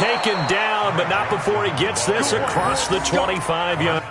taken down, but not before he gets this across the 25-yard.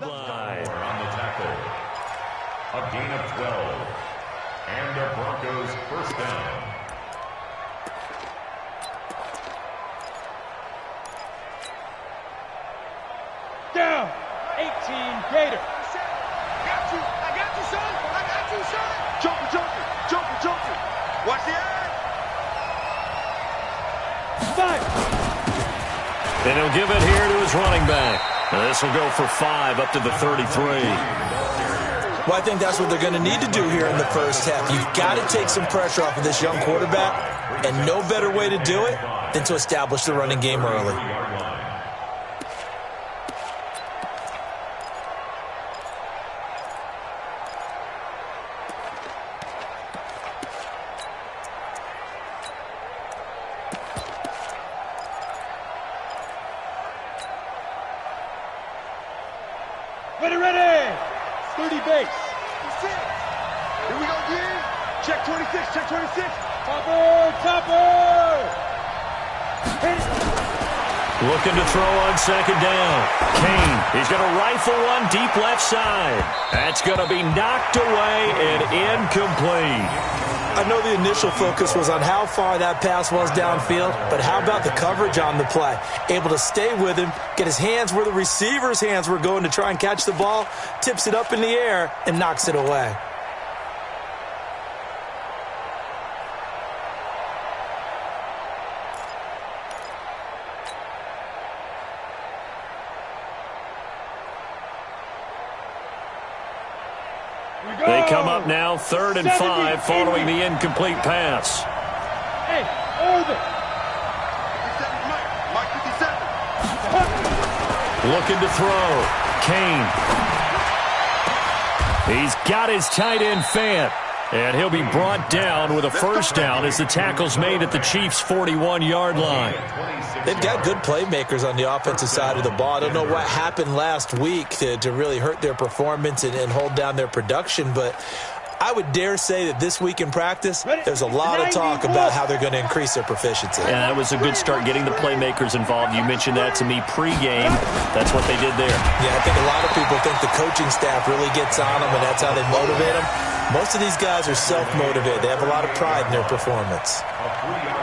Line on the tackle. A gain of 12. And the Broncos first down. Down. 18 Gator. I got you, son. I got you, son. Joker. Watch the eye. 5. And he'll give it here to his running back. This will go for 5 up to the 33. Well, I think that's what they're going to need to do here in the first half. You've got to take some pressure off of this young quarterback, and no better way to do it than to establish the running game early. Ready. 30 base. Here we go again. Check 26. Topper. Looking to throw on second down. Kane, he's going to rifle one deep left side. That's going to be knocked away and incomplete. I know the initial focus was on how far that pass was downfield, but how about the coverage on the play? Able to stay with him, get his hands where the receiver's hands were going to try and catch the ball, tips it up in the air, and knocks it away. They come up now, 3rd and 5, following the incomplete pass. Hey, over. 57. Looking to throw. Kane. He's got his tight end Fant. And he'll be brought down with a first down as the tackle's made at the Chiefs' 41-yard line. They've got good playmakers on the offensive side of the ball. I don't know what happened last week to really hurt their performance and hold down their production, but I would dare say that this week in practice, there's a lot of talk about how they're going to increase their proficiency. And that was a good start getting the playmakers involved. You mentioned that to me pregame. That's what they did there. Yeah, I think a lot of people think the coaching staff really gets on them, and that's how they motivate them. Most of these guys are self-motivated. They have a lot of pride in their performance.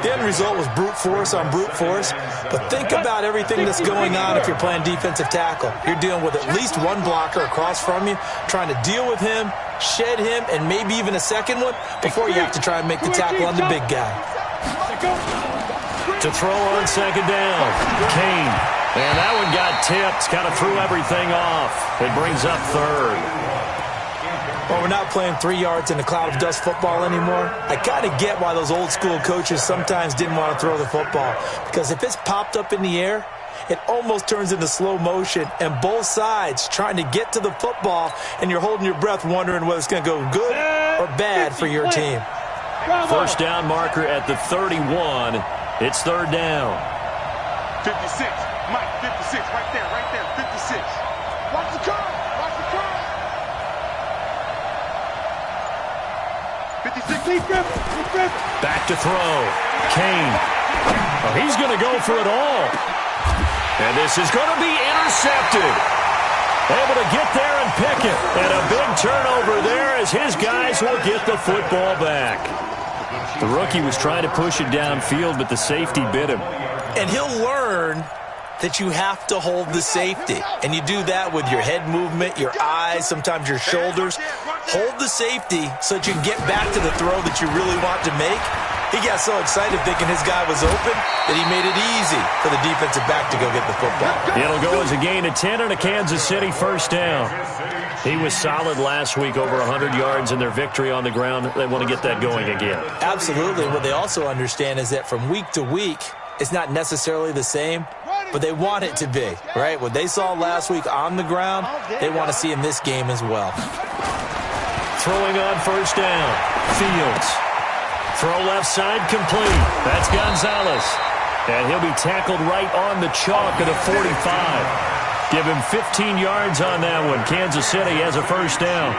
The end result was brute force on brute force, but think about everything that's going on if you're playing defensive tackle. You're dealing with at least one blocker across from you, trying to deal with him, shed him, and maybe even a second one before you have to try and make the tackle on the big guy. To throw on second down, Kane. And that one got tipped, kind of threw everything off. It brings up 3rd. Well, we're not playing 3 yards in a cloud of dust football anymore. I kind of get why those old school coaches sometimes didn't want to throw the football, because if it's popped up in the air, it almost turns into slow motion, and both sides trying to get to the football, and you're holding your breath wondering whether it's going to go good or bad for your team. First down marker at the 31. It's 3rd down. 56. Mike, 56. Right there. 56. Watch the curve. 56. Back to throw. Kane. Oh, he's going to go for it all. And this is going to be intercepted. Able to get there and pick it. And a big turnover there as his guys will get the football back. The rookie was trying to push it downfield, but the safety bit him. And he'll learn that you have to hold the safety. And you do that with your head movement, your eyes, sometimes your shoulders. Hold the safety so that you can get back to the throw that you really want to make. He got so excited thinking his guy was open that he made it easy for the defensive back to go get the football. It'll go as a gain of 10 and a Kansas City first down. He was solid last week, over 100 yards in their victory on the ground. They want to get that going again. Absolutely. What they also understand is that from week to week, it's not necessarily the same, but they want it to be, right? What they saw last week on the ground, they want to see in this game as well. Throwing on first down, Fields. Throw left side complete. That's Gonzalez. And he'll be tackled right on the chalk at a 45. Give him 15 yards on that one. Kansas City has a first down.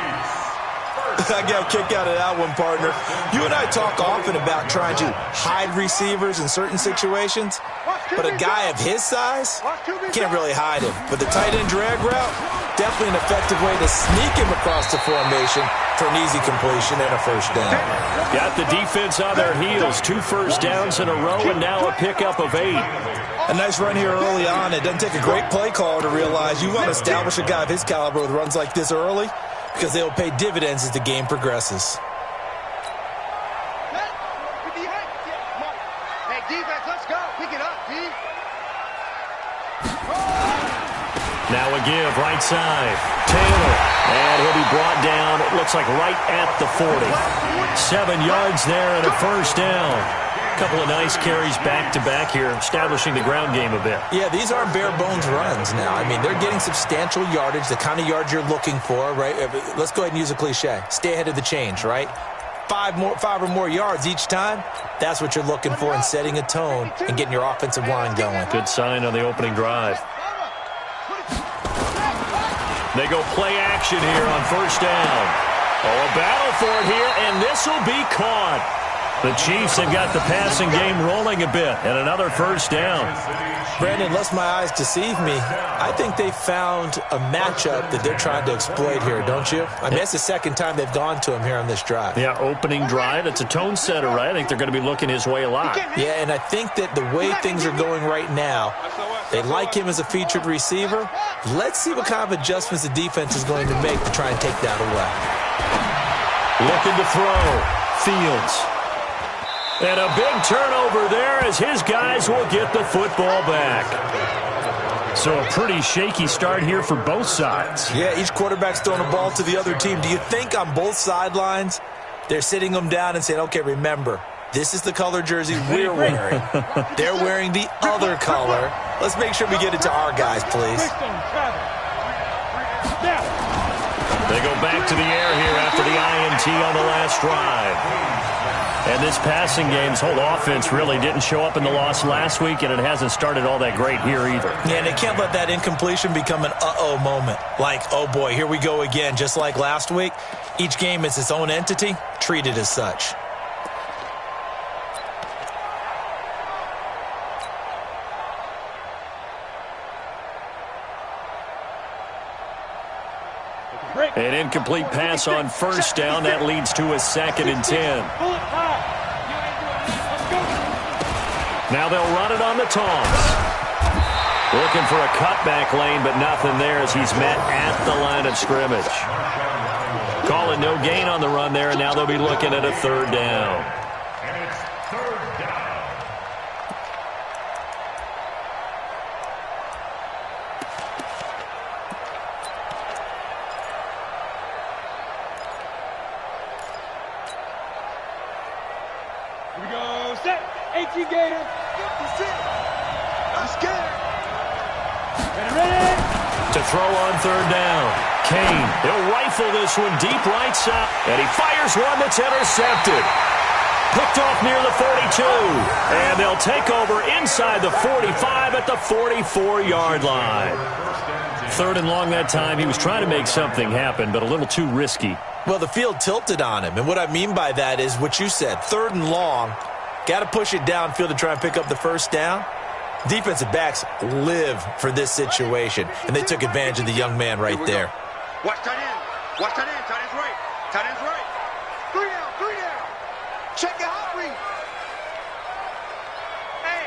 I got a kick out of that one, partner. You and I talk often about trying to hide receivers in certain situations, but a guy of his size can't really hide him. But the tight end drag route, definitely an effective way to sneak him across the formation for an easy completion and a first down. Got the defense on their heels. 2 first downs in a row and now a pickup of 8. A nice run here early on. It doesn't take a great play caller to realize you want to establish a guy of his caliber with runs like this early, because they'll pay dividends as the game progresses. Hey, defense, let's go. Pick it up, D. Now a give, right side. Taylor. And he'll be brought down, it looks like right at the 40. 7 yards there and a first down. A couple of nice carries back-to-back here, establishing the ground game a bit. Yeah, these aren't bare-bones runs now. I mean, they're getting substantial yardage, the kind of yards you're looking for, right? Let's go ahead and use a cliche. Stay ahead of the change, right? 5 or more yards each time, that's what you're looking for in setting a tone and getting your offensive line going. Good sign on the opening drive. They go play action here on first down. Oh, a battle for it here, and this will be caught. The Chiefs have got the passing game rolling a bit, and another first down. Brandon, lest my eyes deceive me, I think they found a matchup that they're trying to exploit here, don't you? I mean, that's the second time they've gone to him here on this drive. Yeah, opening drive. It's a tone setter, right? I think they're going to be looking his way a lot. Yeah, and I think that the way things are going right now, they like him as a featured receiver. Let's see what kind of adjustments the defense is going to make to try and take that away. Looking to throw. Fields. And a big turnover there as his guys will get the football back. So a pretty shaky start here for both sides. Yeah, each quarterback's throwing a ball to the other team. Do you think on both sidelines they're sitting them down and saying, okay, remember, this is the color jersey we're wearing. They're wearing the other color. Let's make sure we get it to our guys, please. They go back to the air here after the INT on the last drive. And this passing game's whole offense really didn't show up in the loss last week, and it hasn't started all that great here either. Yeah, and they can't let that incompletion become an uh-oh moment. Like, oh boy, here we go again. Just like last week, each game is its own entity, treated as such. An incomplete pass on first down. That leads to a 2nd and 10. Now they'll run it on the taunts. Looking for a cutback lane, but nothing there as he's met at the line of scrimmage. Calling no gain on the run there, and now they'll be looking at a 3rd down. And it's 3rd down. Here we go. Set. 18 Gator. I'm scared. Ready. To throw on 3rd down. Kane, he'll rifle this one deep right side. And he fires one that's intercepted. Picked off near the 42. And they'll take over inside the 45 at the 44-yard line. 3rd and long that time. He was trying to make something happen, but a little too risky. Well, the field tilted on him. And what I mean by that is what you said. 3rd and long. Got to push it downfield to try and pick up the first down. Defensive backs live for this situation, and they took advantage of the young man right there. Watch tight end. Watch tight end. Tight end's right. Tight end's right. 3 down. 3 down. Check your hot read. Hey,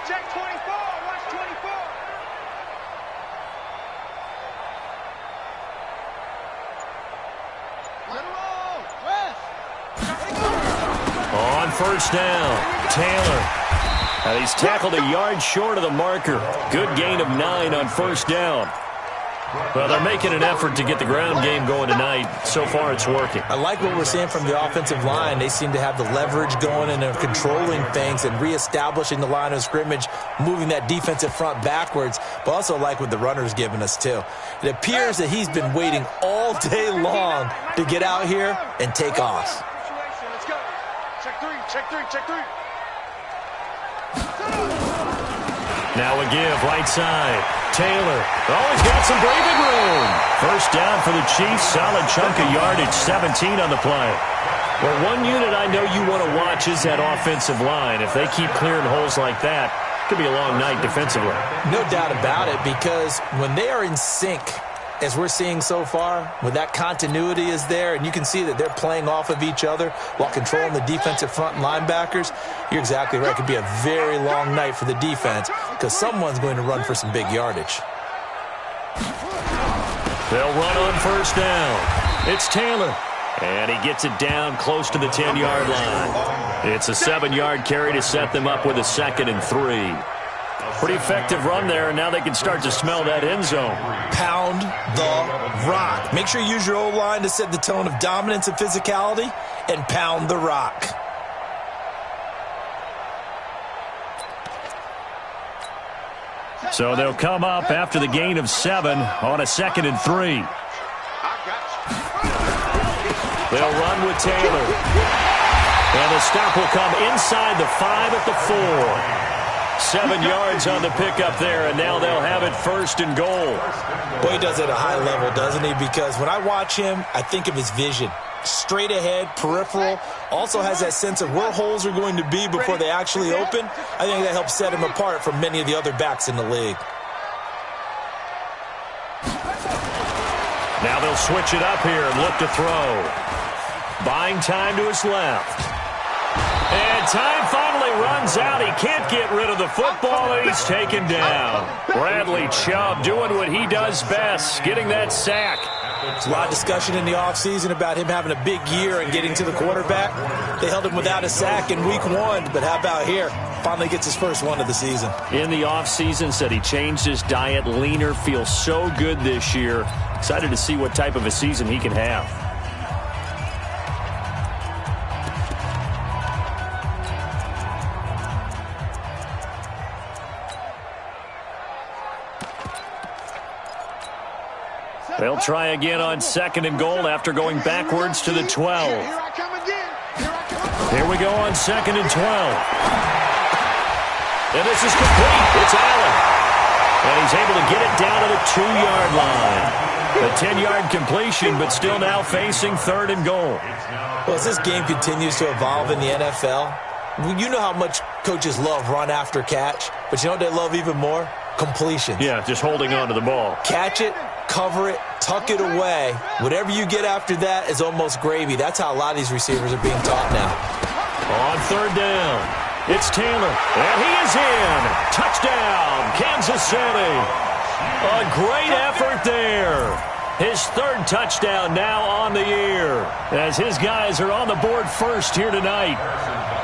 check 24. Watch 24. Let him roll. West. On first down. Taylor. And he's tackled a yard short of the marker. Good gain of 9 on first down. Well, they're making an effort to get the ground game going tonight. So far, it's working. I like what we're seeing from the offensive line. They seem to have the leverage going, and they're controlling things and reestablishing the line of scrimmage, moving that defensive front backwards, but also like what the runner's giving us, too. It appears that he's been waiting all day long to get out here and take off. Let's go. Check three, check three, check three. Now a give, right side. Taylor. Oh, he's got some breathing room. First down for the Chiefs. Solid chunk of yardage, 17 on the play. Well, one unit I know you want to watch is that offensive line. If they keep clearing holes like that, it could be a long night defensively. No doubt about it, because when they are in sync, as we're seeing so far, when that continuity is there, and you can see that they're playing off of each other while controlling the defensive front and linebackers, you're exactly right. It could be a very long night for the defense because someone's going to run for some big yardage. They'll run on first down. It's Taylor. And he gets it down close to the 10-yard line. It's a 7-yard carry to set them up with a 2nd and 3. Pretty effective run there, and now they can start to smell that end zone. Pound the rock. Make sure you use your O-line to set the tone of dominance and physicality, and pound the rock. So they'll come up after the gain of 7 on a 2nd and 3. They'll run with Taylor. And the stop will come inside the 5 at the 4. 7 yards on the pickup there, and now they'll have it 1st and goal. Boy, he does it at a high level, doesn't he? Because when I watch him, I think of his vision. Straight ahead, peripheral, also has that sense of where holes are going to be before they actually open. I think that helps set him apart from many of the other backs in the league. Now they'll switch it up here and look to throw. Buying time to his left. And time finally runs out. He can't get rid of the football, and he's taken down. Bradley Chubb doing what he does best, getting that sack. There's a lot of discussion in the offseason about him having a big year and getting to the quarterback. They held him without a sack in week 1, but how about here? Finally gets his first one of the season. In the offseason, said he changed his diet, leaner, feels so good this year. Excited to see what type of a season he can have. They'll try again on 2nd and goal after going backwards to the 12. Here we go on 2nd and 12. And this is complete. It's Allen. And he's able to get it down to the 2-yard line. A 10-yard completion, but still now facing 3rd and goal. Well, as this game continues to evolve in the NFL, you know how much coaches love run after catch, but you know what they love even more? Completions. Yeah, just holding on to the ball. Catch it, cover it, tuck it away. Whatever you get after that is almost gravy. That's how a lot of these receivers are being taught now. On 3rd down, it's Taylor, and he is in. Touchdown, Kansas City. A great effort there. His 3rd touchdown now on the year, as his guys are on the board first here tonight.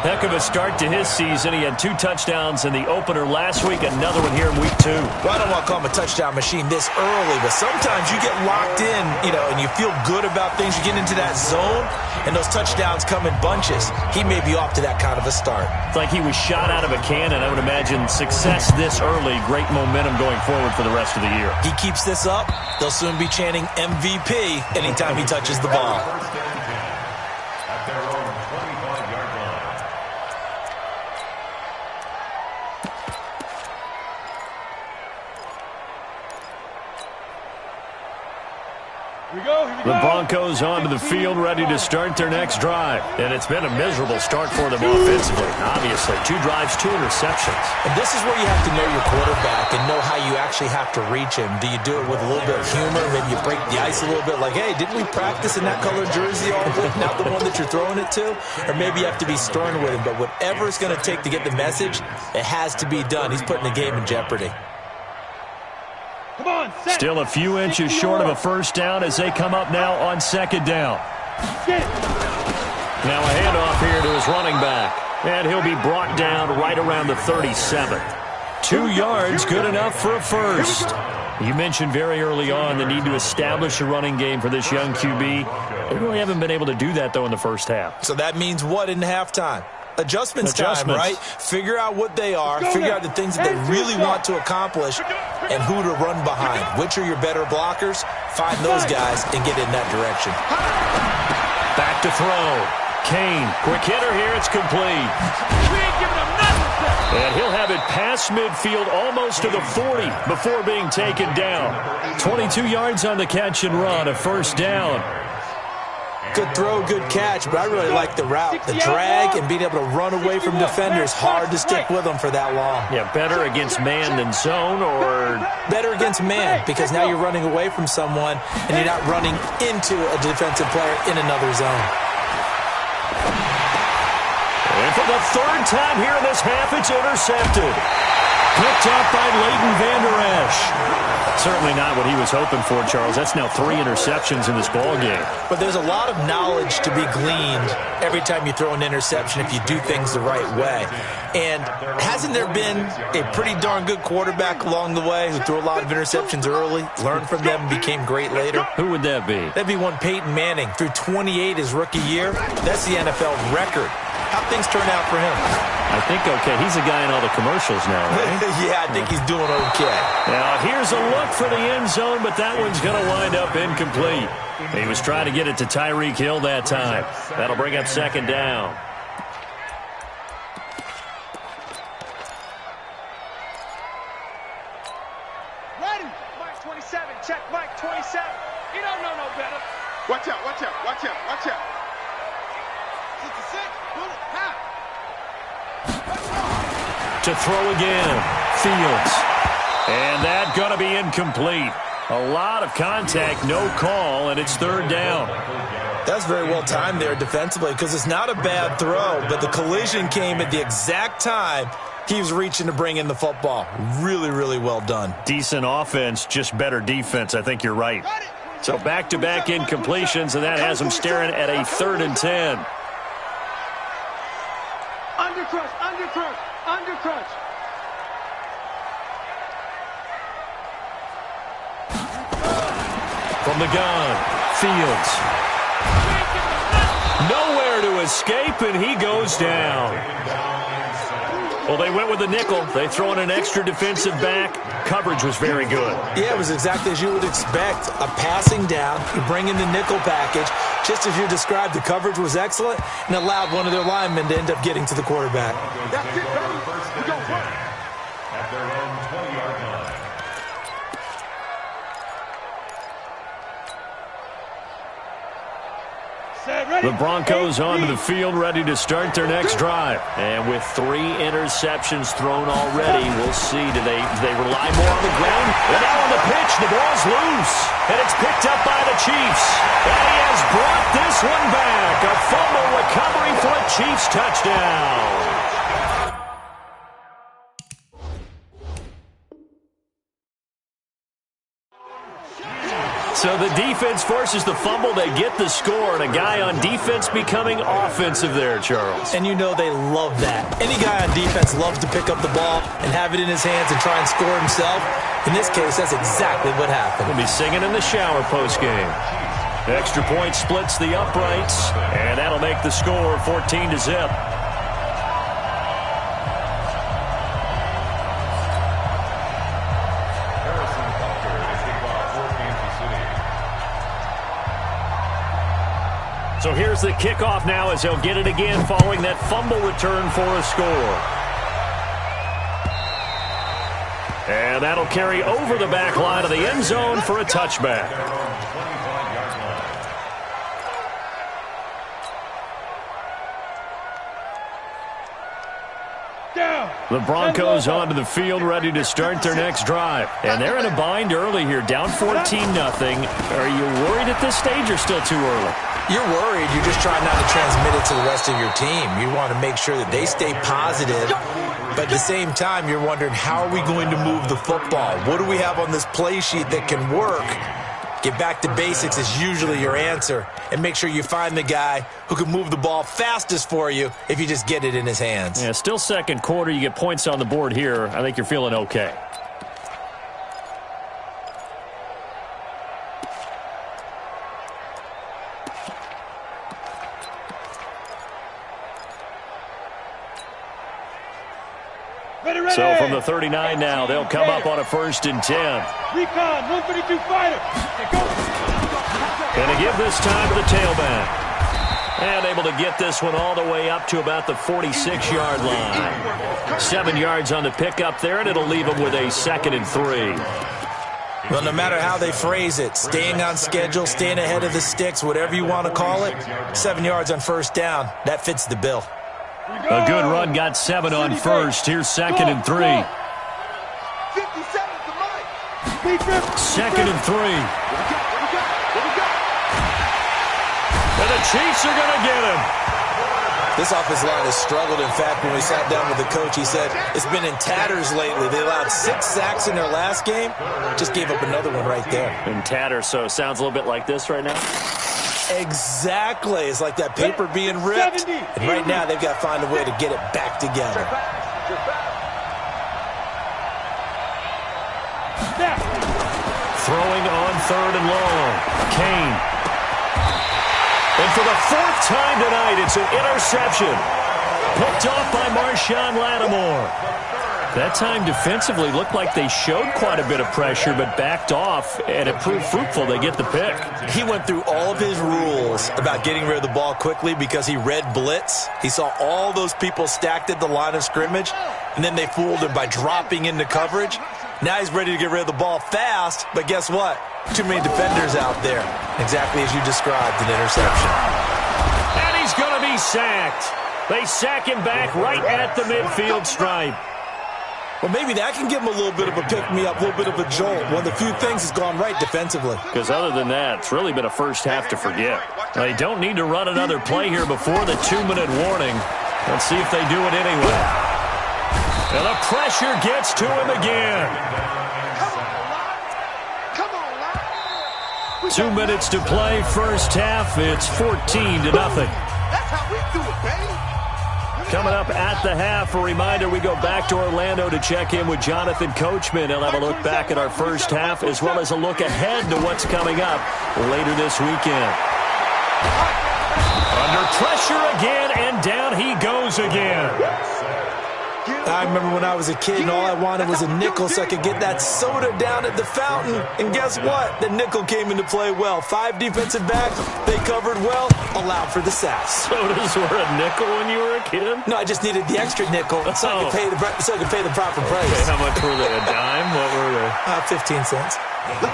Heck of a start to his season. He had 2 touchdowns in the opener last week, another one here in week 2. Well, I don't want to call him a touchdown machine this early, but sometimes you get locked in, and you feel good about things. You get into that zone, and those touchdowns come in bunches. He may be off to that kind of a start. It's like he was shot out of a cannon. I would imagine success this early, great momentum going forward for the rest of the year. He keeps this up, they'll soon be chanting MVP anytime he touches the ball. At their own 25-yard line. Here we go. The Broncos onto the field, ready to start their next drive. And it's been a miserable start for them offensively. Obviously, 2 drives, 2 interceptions. And this is where you have to know your quarterback and know how you actually have to reach him. Do you do it with a little bit of humor? Maybe you break the ice a little bit like, hey, didn't we practice in that color jersey all week, not the one that you're throwing it to? Or maybe you have to be stern with him. But whatever it's going to take to get the message, it has to be done. He's putting the game in jeopardy. Come on, set. Still a few inches short of a first down as they come up now on 2nd down. Get it. Now a handoff here to his running back. And he'll be brought down right around the 37. 2 yards, good enough for a first. You mentioned very early on the need to establish a running game for this young QB. They really haven't been able to do that, though, in the first half. So that means what in halftime? Adjustments time, right? Figure out what they are, figure out the things that they really want to accomplish, and who to run behind. Which are your better blockers? Find those guys and get in that direction. Back to throw. Kane, quick hitter here, it's complete. We ain't giving him nothing. And he'll have it past midfield almost to the 40 before being taken down. 22 yards on the catch and run, a first down. Good throw, good catch, but I really like the route. The drag and being able to run away from defenders, hard to stick with them for that long. Yeah, better against man than zone, or better against man, because now you're running away from someone and you're not running into a defensive player in another zone. And for the third time here in this half, it's intercepted. Picked up by Leighton Vander Esch. Certainly not what he was hoping for, Charles. That's now 3 interceptions in this ballgame. But there's a lot of knowledge to be gleaned every time you throw an interception if you do things the right way. And hasn't there been a pretty darn good quarterback along the way who threw a lot of interceptions early, learned from them, and became great later? Who would that be? That'd be one Peyton Manning. Threw 28 his rookie year. That's the NFL record. How'd things turn out for him? I think okay. He's a guy in all the commercials now, right? Yeah, I think he's doing okay. Now, here's a look for the end zone, but that one's going to wind up incomplete. He was trying to get it to Tyreek Hill that time. That'll bring up second down. Ready. Mike 27. Check Mike 27. You don't know no better. Watch out, watch out, watch out, watch out. 66. Bullet. Half. To throw again. Fields. And that going to be incomplete. A lot of contact, no call, and it's third down. That's very well timed there defensively because it's not a bad throw, but the collision came at the exact time he was reaching to bring in the football. Really, really well done. Decent offense, just better defense. I think you're right. So back-to-back incompletions, and that has him staring at a 3rd and 10. Undercrush, undercrush, undercrush. From the gun, Fields. Nowhere to escape, and he goes down. Well, they went with the nickel. They throw in an extra defensive back. Coverage was very good. Yeah, it was exactly as you would expect. A passing down, you bring in the nickel package. Just as you described, the coverage was excellent and allowed one of their linemen to end up getting to the quarterback. That's it, baby. We go first. At their own 20-yard line. The Broncos onto the field, ready to start their next drive. And with 3 interceptions thrown already, we'll see. Do they rely more on the ground? And now on the pitch, the ball's loose. And it's picked up by the Chiefs. And he has brought this one back. A fumble recovery for a Chiefs touchdown. So the defense forces the fumble. They get the score, and a guy on defense becoming offensive there, Charles. And you know they love that. Any guy on defense loves to pick up the ball and have it in his hands and try and score himself. In this case, that's exactly what happened. He'll be singing in the shower postgame. Extra point splits the uprights, and that'll make the score 14-0. So here's the kickoff now as they'll get it again following that fumble return for a score. And that'll carry over the back line of the end zone for a touchback. The Broncos onto the field, ready to start their next drive. And they're in a bind early here, down 14-0. Are you worried at this stage or still too early? You're worried. You're just trying not to transmit it to the rest of your team. You want to make sure that they stay positive. But at the same time, you're wondering, how are we going to move the football? What do we have on this play sheet that can work? Get back to basics is usually your answer. And make sure you find the guy who can move the ball fastest for you if you just get it in his hands. Yeah, still second quarter. You get points on the board here. I think you're feeling okay. So from the 39 now, they'll come up on a 1st and 10. Recon, 132 fighter. Going to give this time to the tailback. And able to get this one all the way up to about the 46-yard line. 7 yards on the pickup there, and it'll leave them with a 2nd and 3. Well, no matter how they phrase it, staying on schedule, staying ahead of the sticks, whatever you want to call it, 7 yards on 1st down, that fits the bill. A good run, got 7 on 1st. Here's 2nd and 3. 2nd and 3. And the Chiefs are going to get him. This offensive line has struggled. In fact, when we sat down with the coach, he said it's been in tatters lately. They allowed 6 sacks in their last game. Just gave up another one right there. In tatters, so it sounds a little bit like this right now. Exactly. It's like that paper being ripped. And right now, they've got to find a way to get it back together. Throwing on 3rd and long. Kane. And for the 4th time tonight, it's an interception. Picked off by Marshawn Lattimore. That time defensively looked like they showed quite a bit of pressure, but backed off, and it proved fruitful. They get the pick. He went through all of his rules about getting rid of the ball quickly because he read blitz. He saw all those people stacked at the line of scrimmage, and then they fooled him by dropping into coverage. Now he's ready to get rid of the ball fast, but guess what? Too many defenders out there. Exactly as you described, an interception. And he's going to be sacked. They sack him back right at the midfield stripe. Well, maybe that can give him a little bit of a pick-me-up, a little bit of a jolt. One of the few things has gone right defensively. Because other than that, it's really been a first half to forget. They don't need to run another play here before the 2-minute warning. Let's see if they do it anyway. And the pressure gets to him again. 2 minutes to play, first half. It's 14-0. That's how we do it, baby. Coming up at the half, a reminder, we go back to Orlando to check in with Jonathan Coachman. He'll have a look back at our first half as well as a look ahead to what's coming up later this weekend. Under pressure again, and down he goes again. I remember when I was a kid and all I wanted was a nickel so I could get that soda down at the fountain. And guess what? The nickel came into play well. 5 defensive backs, they covered well, allowed for the sacks. Sodas were a nickel when you were a kid? No, I just needed the extra nickel so I could pay the proper price. Okay, how much were they? A dime? What were they? 15 cents.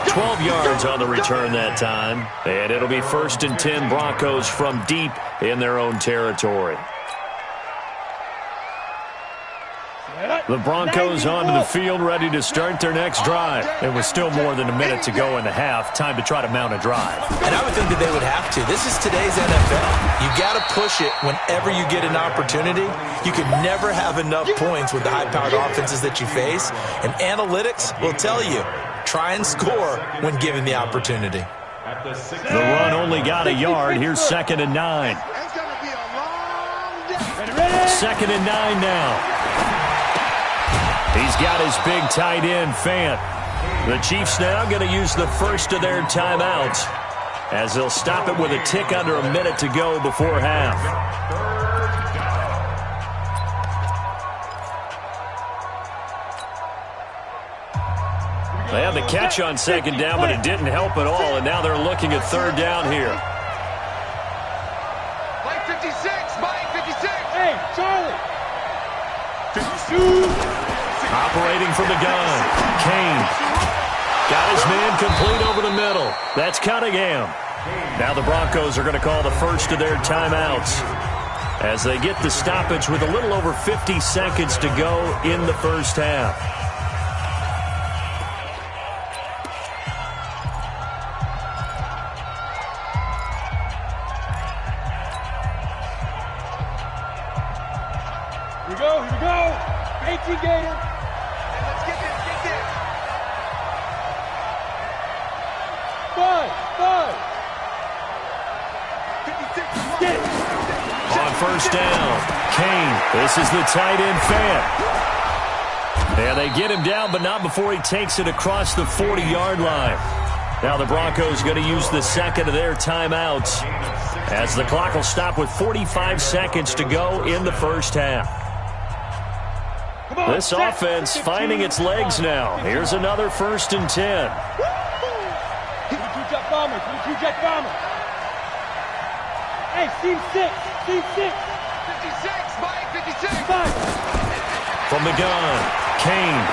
12 yards on the return that time. And it'll be 1st and 10, Broncos from deep in their own territory. The Broncos onto the field, ready to start their next drive. It was still more than a minute to go in the half. Time to try to mount a drive. And I would think that they would have to. This is today's NFL. You got to push it whenever you get an opportunity. You can never have enough points with the high-powered offenses that you face. And analytics will tell you, try and score when given the opportunity. The run only got a yard. Here's 2nd and 9. 2nd and 9 now. He's got his big tight end, Fant. The Chiefs now going to use the first of their timeouts as they'll stop it with a tick under a minute to go before half. They had the catch on 2nd down, but it didn't help at all, and now they're looking at 3rd down here. Mike 56, Mike 56. Hey, Charlie. 52. Operating from the gun, Kane. Got his man complete over the middle. That's Cunningham. Now the Broncos are going to call the first of their timeouts as they get the stoppage with a little over 50 seconds to go in the first half. Here we go, here we go. Thank you, Gator. Let's get this, get this. On first down, Kane. This is the tight end fan. And they get him down, but not before he takes it across the 40-yard line. Now the Broncos going to use the second of their timeouts as the clock will stop with 45 seconds to go in the first half. This offense finding its legs now. Here's another 1st and 10. Two-jet bomber. Hey, team 6. 56, Mike, 56. From the gun, Kane.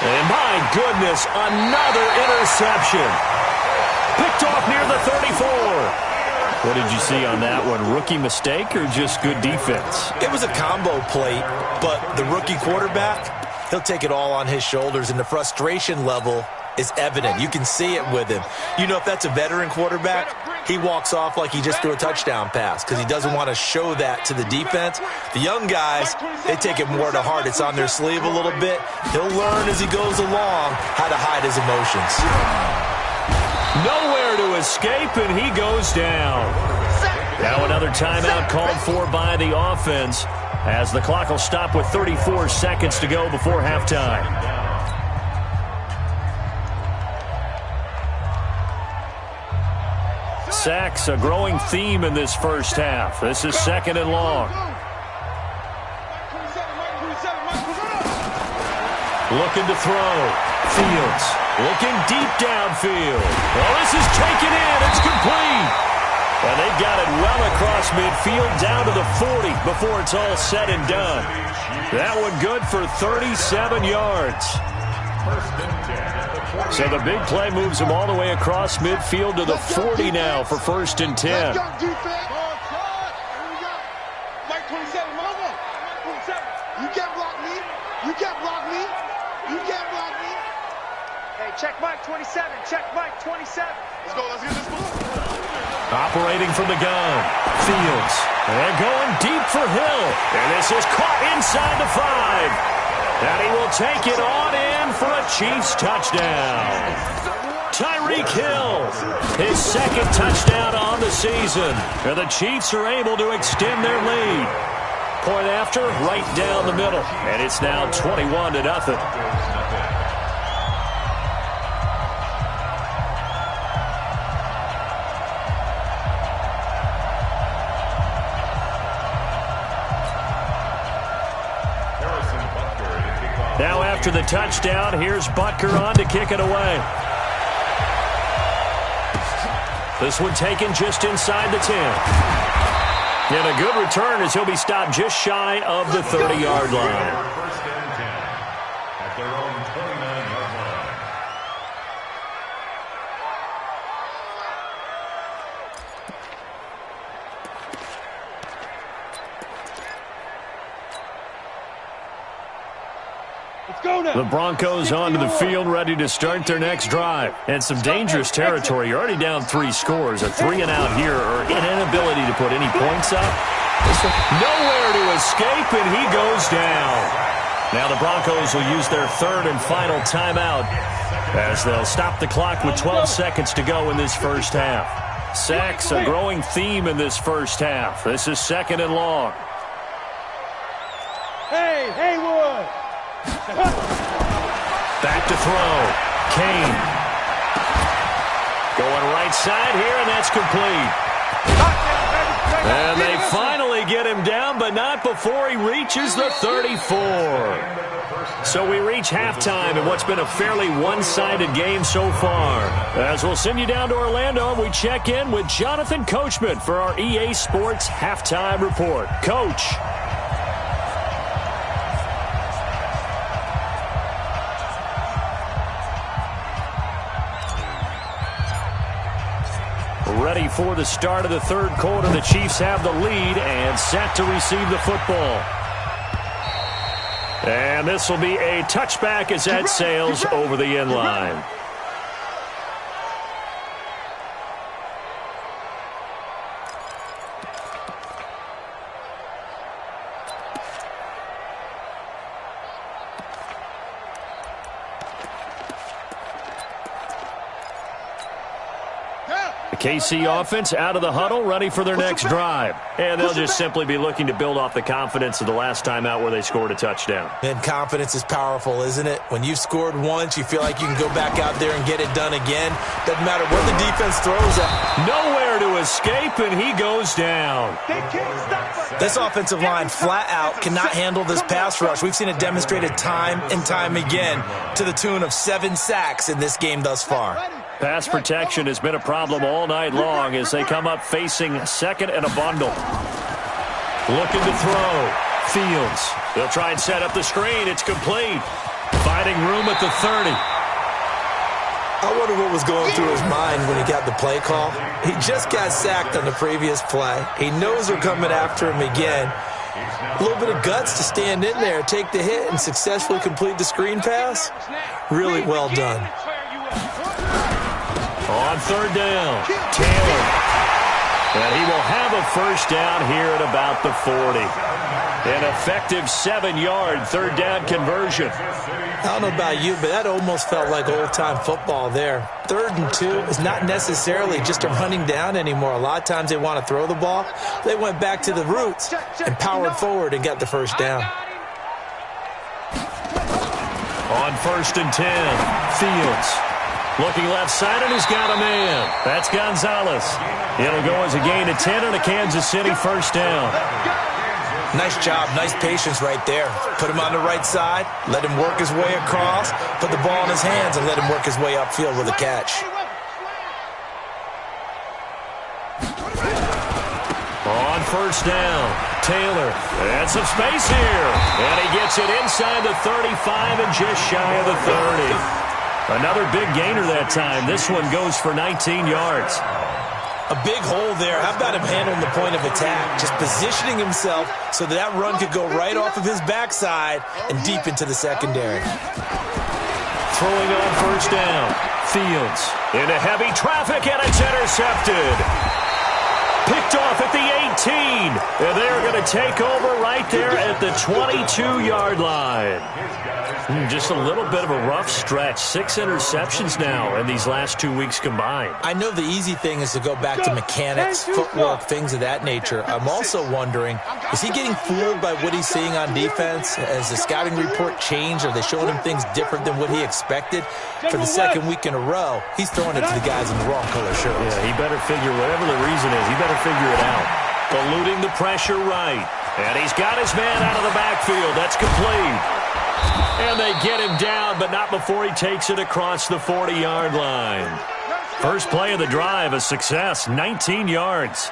And my goodness, another interception. Picked off near the 34. What did you see on that one? Rookie mistake or just good defense? It was a combo plate, but the rookie quarterback, he'll take it all on his shoulders, and the frustration level is evident. You can see it with him. You know, if that's a veteran quarterback, he walks off like he just threw a touchdown pass because he doesn't want to show that to the defense. The young guys, they take it more to heart. It's on their sleeve a little bit. He'll learn as he goes along how to hide his emotions. Nowhere to escape, and he goes down. Now another timeout called for by the offense as the clock will stop with 34 seconds to go before halftime. Sacks, a growing theme in this first half. This is 2nd and long. Looking to throw. Fields looking deep downfield. Well, this is taken in. It's complete. And they've got it well across midfield down to the 40 before it's all said and done. That one good for 37 yards. So the big play moves him all the way across midfield to the 40 now for 1st and 10. Mike 27, you can't block me. You can't block me. You can't block me. Hey, check Mike 27. Check Mike 27. Let's go. Let's get this ball. Operating from the gun. Fields. And going deep for Hill. And this is caught inside the 5. And he will take it on in for a Chiefs touchdown. Tyreek Hill, his 2nd touchdown on the season. And the Chiefs are able to extend their lead. Point after, right down the middle. And it's now 21-0. Now after the touchdown, here's Butker on to kick it away. This one taken just inside the 10. And a good return as he'll be stopped just shy of the 30-yard line. 1st and 10 at their own 29-yard line. The Broncos onto the field, ready to start their next drive. And some dangerous territory. You're already down 3 scores. A 3-and-out here, or an inability to put any points up. Nowhere to escape, and he goes down. Now the Broncos will use their 3rd and final timeout as they'll stop the clock with 12 seconds to go in this first half. Sacks, a growing theme in this first half. This is 2nd and long. Hey, Haywood. Back to throw. Kane. Going right side here, and that's complete. And they finally get him down, but not before he reaches the 34. So we reach halftime in what's been a fairly one-sided game so far. As we'll send you down to Orlando, we check in with Jonathan Coachman for our EA Sports Halftime Report. Coach. Ready for the start of the 3rd quarter. The Chiefs have the lead and set to receive the football. And this will be a touchback as that sails over the end line. KC offense out of the huddle, ready for their next drive. And they'll just simply be looking to build off the confidence of the last time out where they scored a touchdown. And confidence is powerful, isn't it? When you've scored once, you feel like you can go back out there and get it done again. Doesn't matter what the defense throws at. Nowhere to escape, and he goes down. This offensive line flat out cannot handle this pass rush. We've seen it demonstrated time and time again to the tune of 7 sacks in this game thus far. Pass protection has been a problem all night long as they come up facing second and a bundle. Looking to throw. Fields. They'll try and set up the screen. It's complete. Finding room at the 30. I wonder what was going through his mind when he got the play call. He just got sacked on the previous play. He knows they're coming after him again. A little bit of guts to stand in there, take the hit, and successfully complete the screen pass. Really well done. On third down, Taylor. And he will have a first down here at about the 40. An effective 7-yard third down conversion. I don't know about you, but that almost felt like old-time football there. 3rd and 2 is not necessarily just a running down anymore. A lot of times they want to throw the ball. They went back to the roots and powered forward and got the first down. On 1st and 10, Fields. Looking left side, and he's got a man. That's Gonzalez. It'll go as a gain of 10 and a Kansas City first down. Nice job, nice patience right there. Put him on the right side, let him work his way across, put the ball in his hands, and let him work his way upfield with a catch. On first down, Taylor. And some space here. And he gets it inside the 35 and just shy of the 30. Another big gainer that time. This one goes for 19 yards. A big hole there. How about him handling the point of attack? Just positioning himself so that run could go right off of his backside and deep into the secondary. Throwing on first down. Fields into heavy traffic, and it's intercepted. Picked off at the 18. And they're going to take over right there at the 22-yard line. Just a little bit of a rough stretch. 6 interceptions now in these last 2 weeks combined. I know the easy thing is to go back to mechanics, footwork, things of that nature. I'm also wondering, is he getting fooled by what he's seeing on defense? Has the scouting report changed? Are they showing him things different than what he expected? For the 2nd week in a row, he's throwing it to the guys in the wrong color shirts. Yeah, he better figure, whatever the reason is, he better figure it out. Eluding the pressure right. And he's got his man out of the backfield. That's complete. And they get him down, but not before he takes it across the 40-yard line. First play of the drive, a success, 19 yards.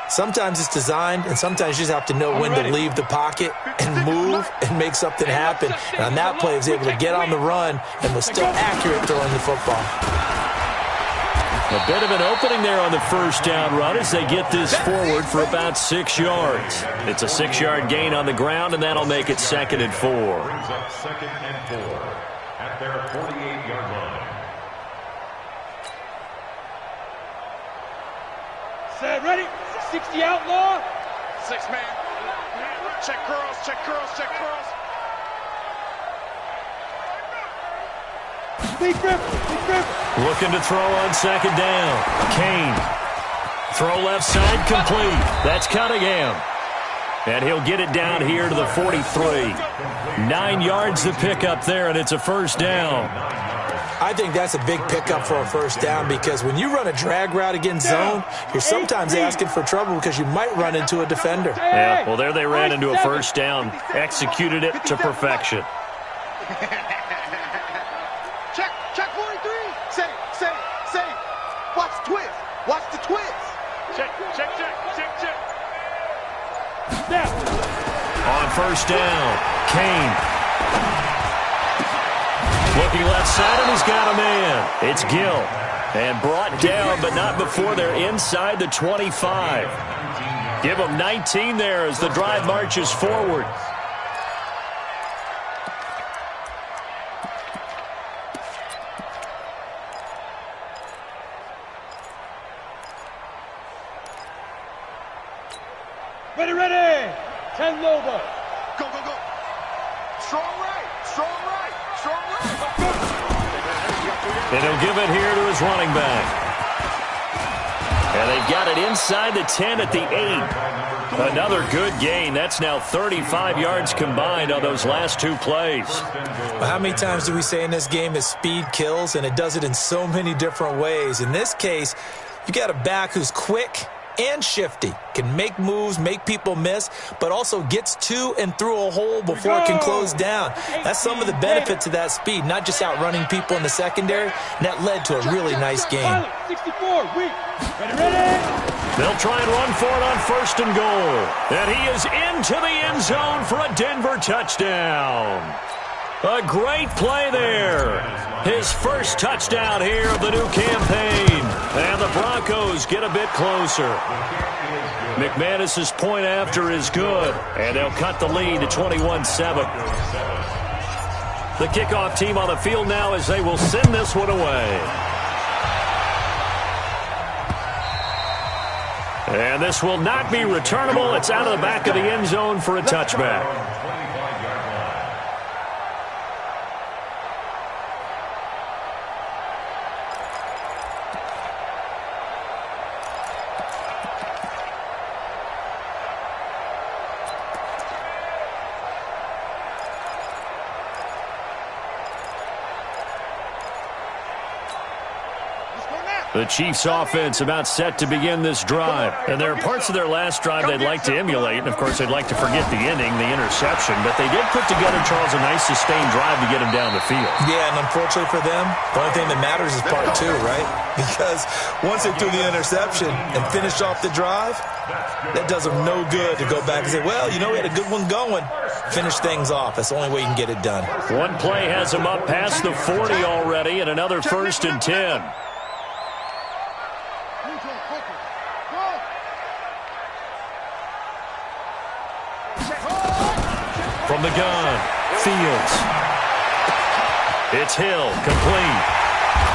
Sometimes it's designed, and sometimes you just have to know when to leave the pocket and move and make something happen. And on that play, he was able to get on the run and was still accurate throwing the football. A bit of an opening there on the first down run as they get this forward for about 6 yards. It's a 6-yard gain on the ground, and that'll make it 2nd and 4. Brings up 2nd and 4 at their 48-yard line. Set, ready? 60 outlaw. 6 man. Check curls, check curls, check curls. Big rip. Looking to throw on 2nd down. Kane. Throw left side complete. That's Cunningham. And he'll get it down here to the 43. 9 yards to pick up there, and it's a first down. I think that's a big pickup for a first down because when you run a drag route against zone, you're sometimes asking for trouble because you might run into a defender. Yeah, well, there they ran into a first down. Executed it to perfection. Check 43. Say. Watch the twist. Watch the twist. Check. On first down, Kane. Looking left side, and he's got a man. It's Gill. And brought down, but not before they're inside the 25. Give them 19 there as the drive marches forward. Ready. 10 Loba. Go. Strong right. And he'll give it here to his running back. And they've got it inside the 10 at the 8. Another good gain. That's now 35 yards combined on those last two plays. Well, how many times do we say in this game that speed kills, and it does it in so many different ways? In this case, you got a back who's quick and shifty, can make moves, make people miss, but also gets to and through a hole before it can close down. That's some of the benefits of that speed, not just outrunning people in the secondary, and that led to a really nice game. 64, weak. Ready. They'll try and run for it on 1st and goal. And he is into the end zone for a Denver touchdown. A great play there. His first touchdown here of the new campaign. And the Broncos get a bit closer. McManus's point after is good. And they'll cut the lead to 21-7. The kickoff team on the field now as they will send this one away. And this will not be returnable. It's out of the back of the end zone for a touchback. The Chiefs' offense about set to begin this drive. And there are parts of their last drive they'd like to emulate. And, of course, they'd like to forget the inning, the interception. But they did put together, Charles, a nice sustained drive to get him down the field. Yeah, and unfortunately for them, the only thing that matters is part 2, right? Because once they threw the interception and finished off the drive, that does them no good to go back and say, well, you know, we had a good one going. Finish things off. That's the only way you can get it done. One play has him up past the 40 already, and another 1st and 10. From the gun, Fields. It's Hill, complete.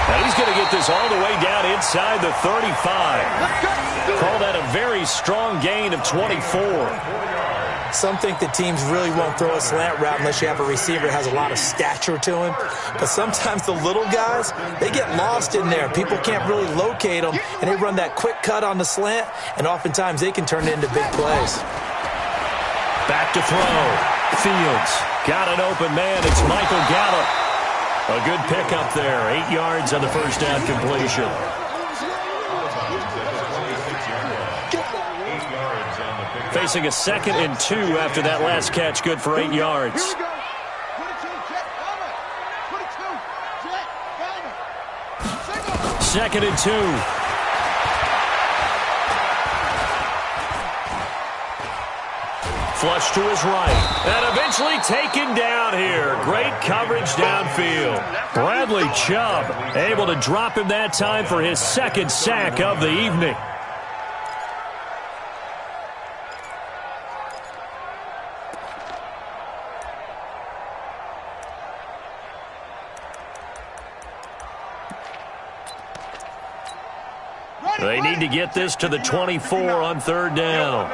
And he's going to get this all the way down inside the 35. Call that a very strong gain of 24. Some think that teams really won't throw a slant route unless you have a receiver that has a lot of stature to him. But sometimes the little guys, they get lost in there. People can't really locate them, and they run that quick cut on the slant, and oftentimes they can turn it into big plays. Back to throw. Fields got an open man. It's Michael Gallup. A good pickup there. 8 yards on the first down completion. Facing a 2nd and 2 after that last catch. Good for 8 yards. 2nd and 2. Flush to his right. And eventually taken down here. Great coverage downfield. Bradley Chubb able to drop him that time for his 2nd sack of the evening. They need to get this to the 24 on 3rd down.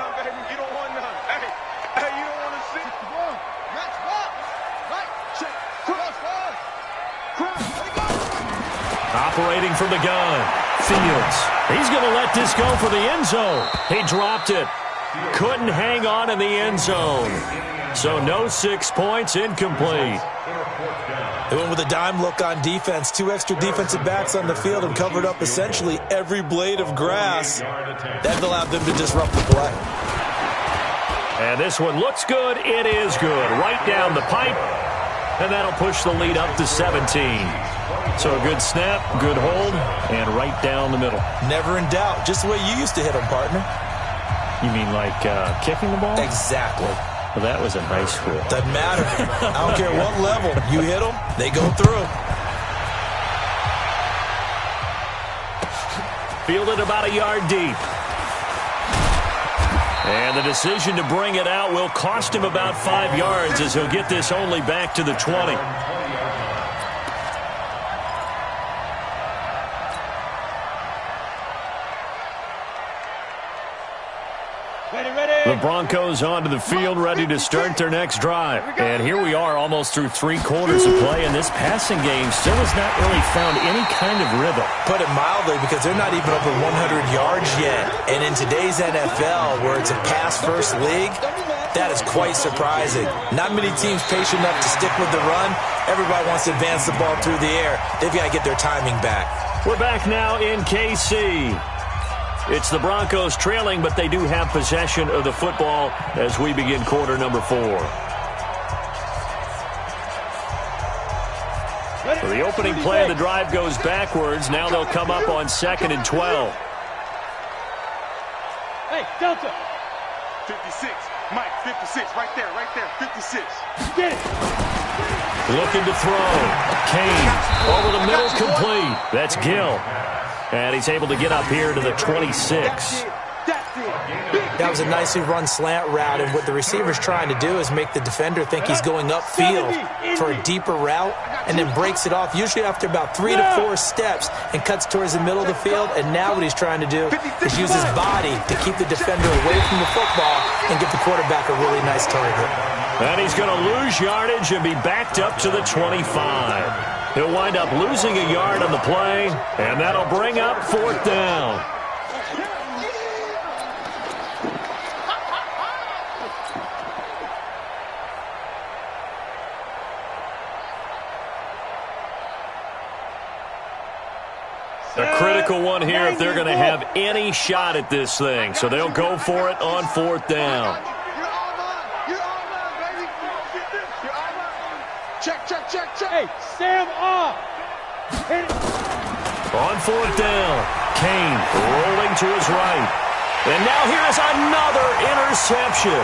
Operating from the gun. Fields. He's going to let this go for the end zone. He dropped it. Couldn't hang on in the end zone. So no 6 points, incomplete. They went with a dime look on defense. 2 extra defensive backs on the field and covered up essentially every blade of grass. That allowed them to disrupt the play. And this one looks good. It is good. Right down the pipe. And that'll push the lead up to 17. So a good snap, good hold, and right down the middle. Never in doubt. Just the way you used to hit them, partner. You mean like kicking the ball? Exactly. Well, that was in high school. Doesn't matter. I don't care what level. You hit them, they go through. Fielded about a yard deep. And the decision to bring it out will cost him about 5 yards as he'll get this only back to the 20. The Broncos onto the field, ready to start their next drive. And here we are, almost through 3 quarters of play, and this passing game still has not really found any kind of rhythm. Put it mildly, because they're not even over 100 yards yet. And in today's NFL, where it's a pass-first league, that is quite surprising. Not many teams patient enough to stick with the run. Everybody wants to advance the ball through the air. They've got to get their timing back. We're back now in KC. It's the Broncos trailing, but they do have possession of the football as we begin quarter number 4. So the opening play of the drive goes backwards. Now they'll come up on 2nd and 12. Hey, Delta. 56. Mike, 56. Right there, 56. Get it. Looking to throw. Kane over the middle, complete. That's Gill. And he's able to get up here to the 26. That was a nicely run slant route, and what the receiver's trying to do is make the defender think he's going upfield for a deeper route, and then breaks it off, usually after about 3 to 4 steps, and cuts towards the middle of the field. And now what he's trying to do is use his body to keep the defender away from the football and get the quarterback a really nice target. And he's going to lose yardage and be backed up to the 25. He'll wind up losing a yard on the play, and that'll bring up 4th down. A critical one here if they're going to have any shot at this thing. So they'll go for it on 4th down. Check. Hey, Sam off. On 4th down, Kane rolling to his right. And now here is another interception.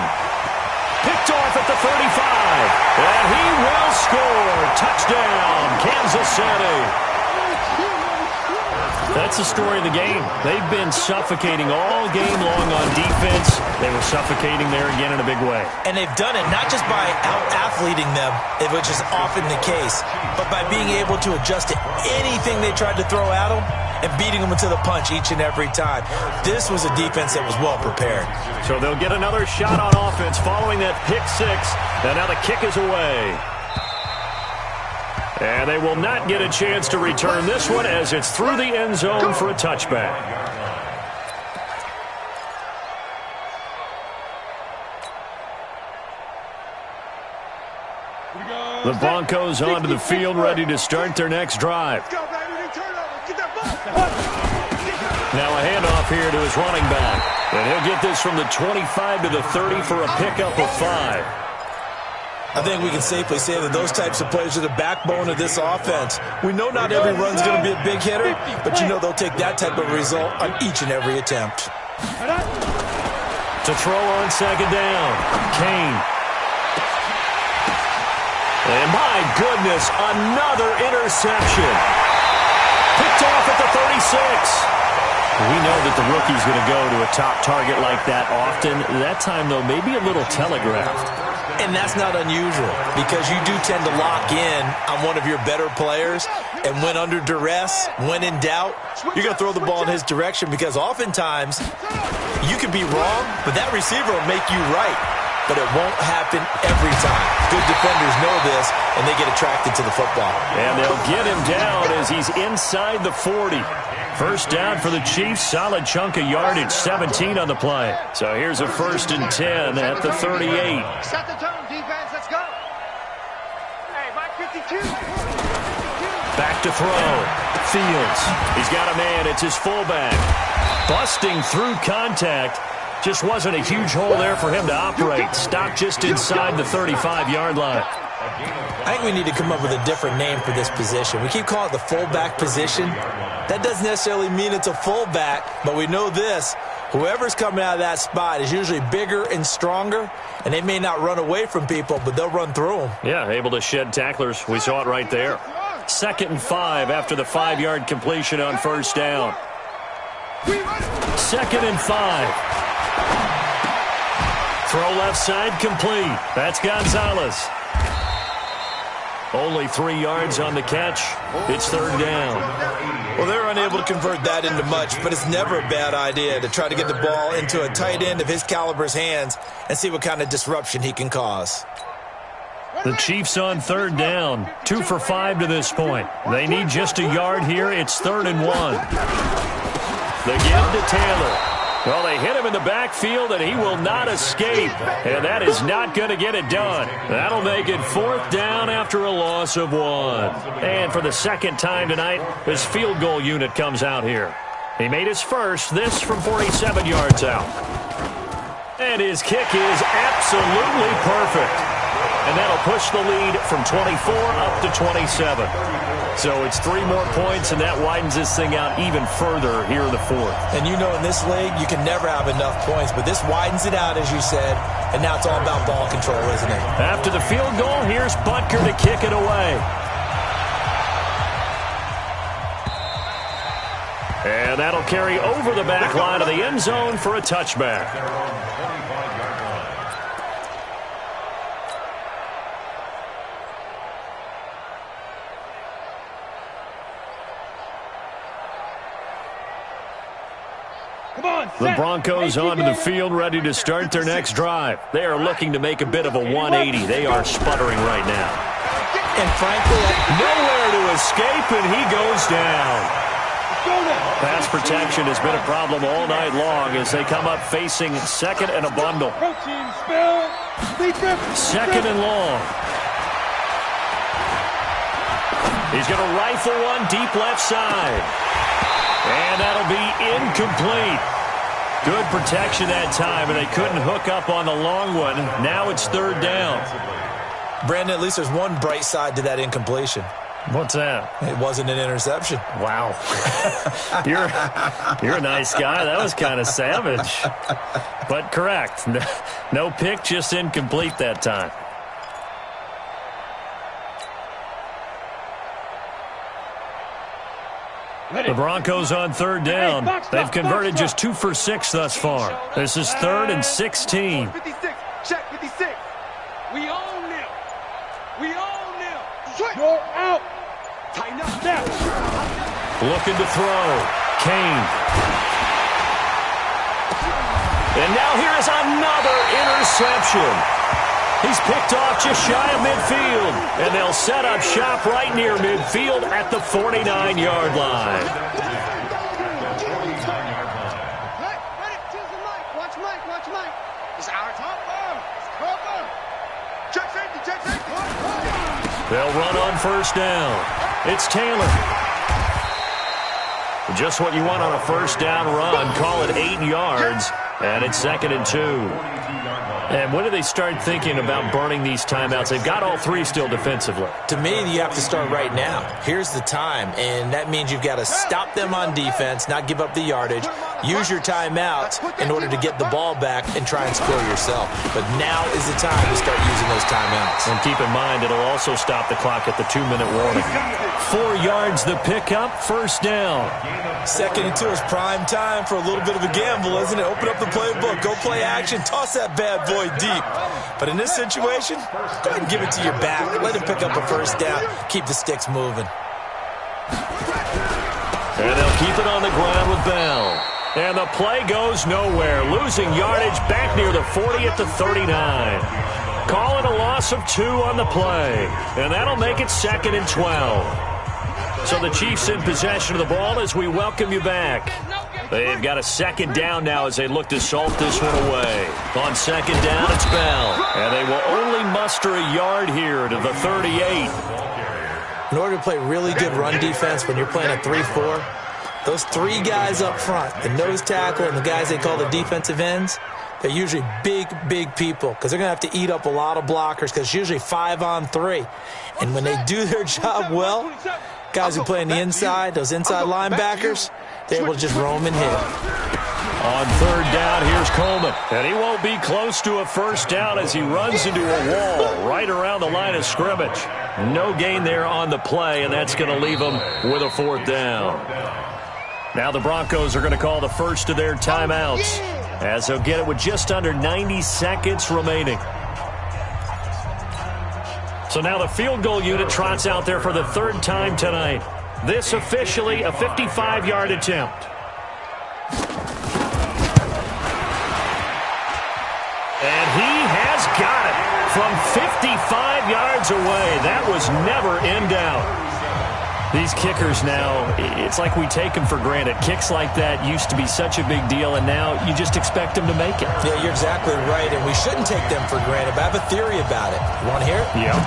Picked off at the 35. And he will score. Touchdown, Kansas City. That's the story of the game. They've been suffocating all game long on defense. They were suffocating there again in a big way. And they've done it not just by out-athleting them, which is often the case, but by being able to adjust to anything they tried to throw at them and beating them into the punch each and every time. This was a defense that was well prepared. So they'll get another shot on offense following that pick 6. And now the kick is away. And they will not get a chance to return this one as it's through the end zone for a touchback. The Broncos onto the field, ready to start their next drive. Now a handoff here to his running back. And he'll get this from the 25 to the 30 for a pickup of 5. I think we can safely say that those types of plays are the backbone of this offense. We know not every run's going to be a big hitter, but you know they'll take that type of result on each and every attempt. To throw on 2nd down, Kane. And my goodness, another interception. Picked off at the 36. We know that the rookie's going to go to a top target like that often. That time, though, maybe a little telegraphed. And that's not unusual because you do tend to lock in on one of your better players, and when under duress, when in doubt, you're going to throw the ball in his direction because oftentimes you could be wrong, but that receiver will make you right. But it won't happen every time. Good defenders know this, and they get attracted to the football. And they'll get him down as he's inside the 40. First down for the Chiefs. Solid chunk of yardage, 17 on the play. So here's a 1st and 10 at the 38. Set the tone, defense. Let's go. Hey, Mike 52. Back to throw. Fields. He's got a man. It's his fullback. Busting through contact. Just wasn't a huge hole there for him to operate. Stopped just inside the 35-yard line. I think we need to come up with a different name for this position. We keep calling it the fullback position. That doesn't necessarily mean it's a fullback, but we know this. Whoever's coming out of that spot is usually bigger and stronger, and they may not run away from people, but they'll run through them. Yeah, able to shed tacklers. We saw it right there. 2nd and 5 after the 5-yard completion on 1st down. 2nd and 5. Throw left side, complete. That's Gonzalez. Only 3 yards on the catch. It's 3rd down. Well, they're unable to convert that into much, but it's never a bad idea to try to get the ball into a tight end of his caliber's hands and see what kind of disruption he can cause. The Chiefs on third down, 2 for 5 to this point. They need just a yard here. It's 3rd and 1. They give to Taylor. Well, they hit him in the backfield, and he will not escape. And that is not going to get it done. That'll make it 4th down after a loss of 1. And for the second time tonight, this field goal unit comes out here. He made his first, this from 47 yards out. And his kick is absolutely perfect. And that'll push the lead from 24 up to 27. So it's 3 more points, and that widens this thing out even further here in the 4th. And you know in this league, you can never have enough points, but this widens it out, as you said, and now it's all about ball control, isn't it? After the field goal, here's Butker to kick it away. And that'll carry over the back line of the end zone for a touchback. The Broncos onto the field, ready to start their next drive. They are looking to make a bit of a 180. They are sputtering right now. And frankly, nowhere to escape, and he goes down. Pass protection has been a problem all night long as they come up facing 2nd and a bundle. 2nd and long. He's going to rifle one deep left side. And that'll be incomplete. Good protection that time, and they couldn't hook up on the long one. Now it's 3rd down. Brandon, at least there's one bright side to that incompletion. What's that? It wasn't an interception. Wow. You're a nice guy. That was kind of savage. But correct. No pick, just incomplete that time. The Broncos on 3rd down. They've converted just 2 for 6 thus far. This is 3rd and 16. 56. Check 56. We own them. We own them. You're out. Tighten up now. Looking to throw. Kane. And now here's another interception. He's picked off just shy of midfield. And they'll set up shop right near midfield at the 49-yard line. Watch Mike. It's our top line. It's cover. Check safety. They'll run on 1st down. It's Taylor. Just what you want on a 1st down run. Call it 8 yards. And it's 2nd and 2. And when do they start thinking about burning these timeouts? They've got all 3 still defensively. To me, you have to start right now. Here's the time, and that means you've got to stop them on defense, not give up the yardage, use your timeouts in order to get the ball back and try and score yourself. But now is the time to start using those timeouts. And keep in mind, it'll also stop the clock at the 2-minute warning. 4 yards the pickup, 1st down. 2nd and 2 is prime time for a little bit of a gamble, isn't it? Open up the playbook, go play action, toss that bad boy deep. But in this situation, go ahead and give it to your back. Let him pick up a 1st down. Keep the sticks moving. And they'll keep it on the ground with Bell. And the play goes nowhere. Losing yardage back near the 40 at the 39. Call it a loss of 2 on the play. And that'll make it 2nd and 12. So the Chiefs in possession of the ball as we welcome you back. They've got a 2nd down now as they look to salt this one away. On 2nd down, it's Bell. And they will only muster a yard here to the 38. In order to play really good run defense when you're playing a 3-4, those 3 guys up front, the nose tackle and the guys they call the defensive ends, they're usually big people because they're going to have to eat up a lot of blockers because it's usually 5-on-3. And when they do their job well, guys who play on the inside, those inside linebackers, they're able to just roam and hit. On 3rd down, here's Coleman. And he won't be close to a 1st down as he runs into a wall right around the line of scrimmage. No gain there on the play, and that's going to leave them with a 4th down. Now the Broncos are going to call the first of their timeouts as they'll get it with just under 90 seconds remaining. So now the field goal unit trots out there for the 3rd time tonight. This officially a 55-yard attempt. And he has got it from 55 yards away. That was never in doubt. These kickers now, it's like we take them for granted. Kicks like that used to be such a big deal, and now you just expect them to make it. Yeah, you're exactly right, and we shouldn't take them for granted. But I have a theory about it. You want to hear it? Yeah.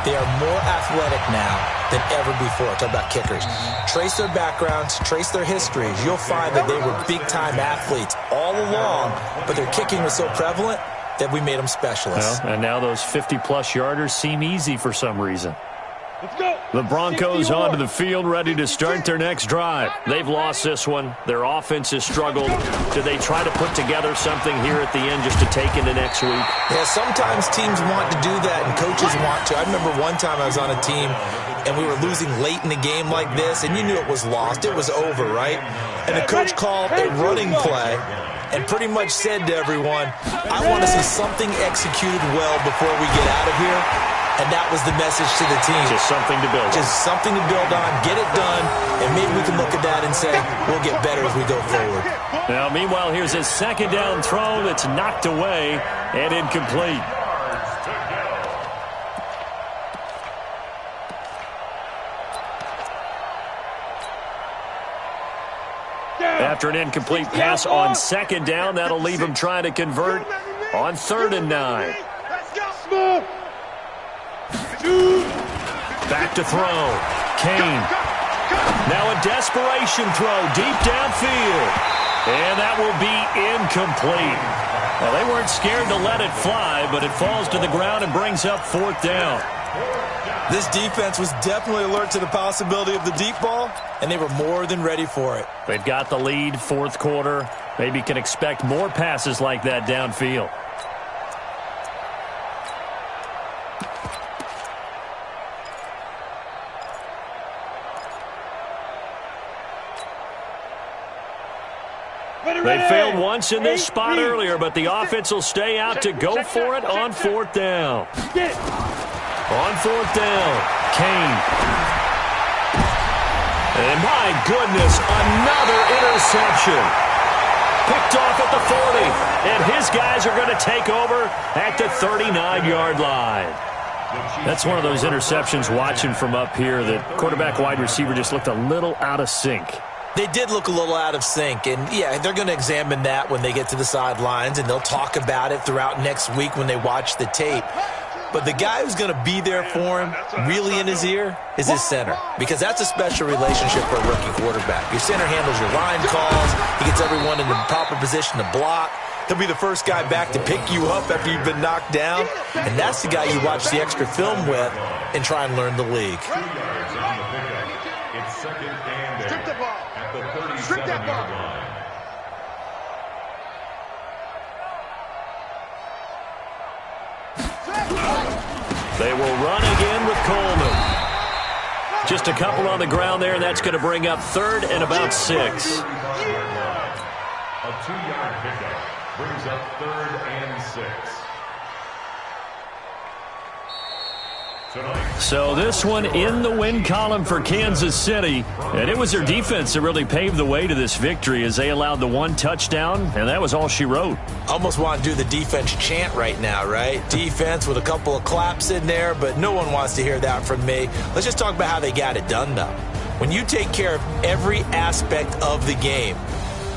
They are more athletic now than ever before. Talk about kickers. Trace their backgrounds, trace their histories. You'll find that they were big-time athletes all along, but their kicking was so prevalent that we made them specialists. Well, and now those 50-plus yarders seem easy for some reason. The Broncos onto the field, ready to start their next drive. They've lost this one. Their offense has struggled. Do they try to put together something here at the end just to take into next week? Yeah, sometimes teams want to do that, and coaches want to. I remember one time I was on a team, and we were losing late in the game like this, and you knew it was lost. It was over, right? And the coach called a running play and pretty much said to everyone, I want to see something executed well before we get out of here. And that was the message to the team. Just something to build on. Just something to build on, get it done, and maybe we can look at that and say, we'll get better as we go forward. Now, meanwhile, here's a second down throw that's knocked away and incomplete. After an incomplete pass on second down, that'll leave him trying to convert on 3rd and 9. Back to throw. Kane. Now a desperation throw deep downfield. And that will be incomplete. Well, they weren't scared to let it fly, but it falls to the ground and brings up 4th down. This defense was definitely alert to the possibility of the deep ball, and they were more than ready for it. They've got the lead, 4th quarter. Maybe can expect more passes like that downfield. They failed once in this spot earlier, but the offense will stay out to go for it on 4th down. On 4th down, Kane. And my goodness, another interception. Picked off at the 40, and his guys are going to take over at the 39-yard line. That's one of those interceptions watching from up here that quarterback wide receiver just looked a little out of sync. They did look a little out of sync, and yeah, they're going to examine that when they get to the sidelines, and they'll talk about it throughout next week when they watch the tape. But the guy who's going to be there for him, really in his ear, is his center, because that's a special relationship for a rookie quarterback. Your center handles your line calls. He gets everyone in the proper position to block. He'll be the first guy back to pick you up after you've been knocked down, and that's the guy you watch the extra film with and try and learn the league. 2 yards on the pickup. It's 2nd and 8 Strip the ball. at the Strip that 37-yard ball. line. They will run again with Coleman. Just a couple on the ground there, and that's going to bring up 3rd and about 6. A 2-yard pickup brings up 3rd and 6. So this one in the win column for Kansas City, and it was their defense that really paved the way to this victory as they allowed the 1 touchdown, and that was all she wrote. Almost want to do the defense chant right now, right? Defense with a couple of claps in there, but no one wants to hear that from me. Let's just talk about how they got it done, though. When you take care of every aspect of the game,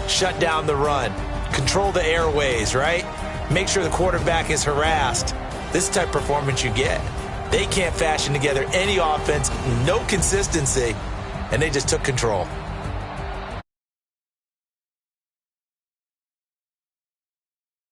shut down the run, control the airways, right? Make sure the quarterback is harassed. This is the type of performance you get. They can't fashion together any offense, no consistency, and they just took control.